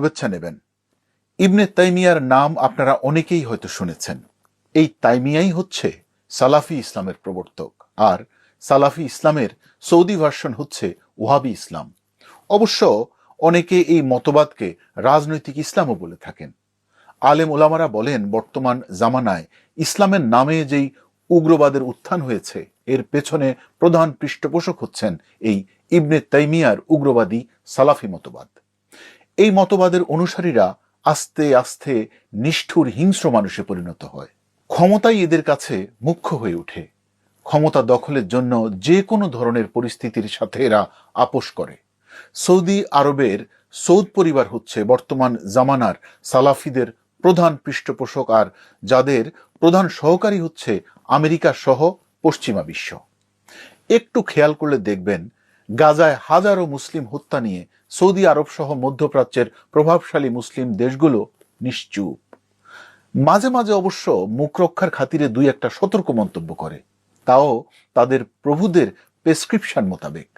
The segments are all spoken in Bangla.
শুভেচ্ছা নেবেন। ইবনে তাইমিয়ার নাম আপনারা অনেকেই হয়তো শুনেছেন। এই তাইমিয়াই হচ্ছে সালাফি ইসলামের প্রবর্তক, আর সালাফি ইসলামের সৌদি ভার্সন হচ্ছে ওয়াহাবি ইসলাম। অবশ্য অনেকে এই মতবাদকে রাজনৈতিক ইসলামও বলে থাকেন। আলেম ওলামারা বলেন, বর্তমান জামানায় ইসলামের নামে যেই উগ্রবাদের উত্থান হয়েছে, এর পেছনে প্রধান পৃষ্ঠপোষক হচ্ছেন এই ইবনে তাইমিয়ার উগ্রবাদী সালাফি মতবাদ। এই মতবাদের অনুসারীরা আস্তে আস্তে নিষ্ঠুর হিংস্র মানুষে পরিণত হয়। ক্ষমতাই এদের কাছে মুখ্য হয়ে ওঠে। ক্ষমতা দখলের জন্য যে কোনো ধরনের পরিস্থিতির সাথে এরা আপোষ করে। সৌদি আরবের সৌদ পরিবার হচ্ছে বর্তমান জামানার সালাফিদের প্রধান পৃষ্ঠপোষক, আর যাদের প্রধান সহকারী হচ্ছে আমেরিকা সহ পশ্চিমা বিশ্ব। একটু খেয়াল করলে দেখবেন, গাজায় হাজারো মুসলিম হত্যা নিয়ে সৌদি আরব সহ মধ্যপ্রাচ্যের প্রভাবশালী মুসলিম দেশগুলো নিশ্চুপ। মাঝে মাঝে অবশ্য মুখ রক্ষার খাতিরে দুই একটা সতর্ক মন্তব্য করে, তাও তাদের প্রভুদের প্রেসক্রিপশন মোতাবেক।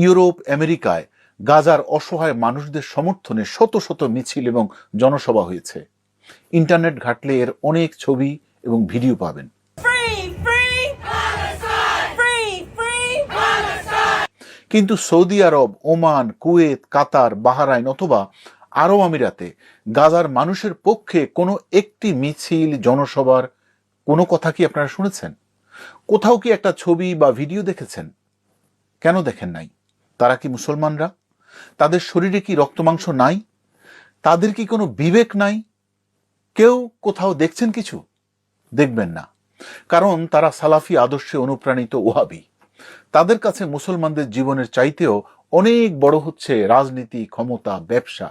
ইউরোপ, আমেরিকায় গাজার অসহায় মানুষদের সমর্থনে শত শত মিছিল এবং জনসভা হয়েছে। ইন্টারনেট ঘাটলে এর অনেক ছবি এবং ভিডিও পাবেন। কিন্তু সৌদি আরব, ওমান, কুয়েত, কাতার, বাহরাইন অথবা আরব আমিরাতে গাজার মানুষের পক্ষে কোনো একটি মিছিল, জনসভার কোনো কথা কি আপনারা শুনেছেন? কোথাও কি একটা ছবি বা ভিডিও দেখেছেন? কেন দেখেন নাই? তারা কি মুসলমানরা? তাদের শরীরে কি রক্তমাংস নাই? তাদের কি কোনো বিবেক নাই? কেউ কোথাও দেখছেন কিছু? দেখবেন না, কারণ তারা সালাফি আদর্শে অনুপ্রাণিত ওয়াহাবি। তাদের কাছে মুসলমানদের জীবনের চাইতেও অনেক বড় হচ্ছে রাজনীতি, ক্ষমতা, ব্যবসা।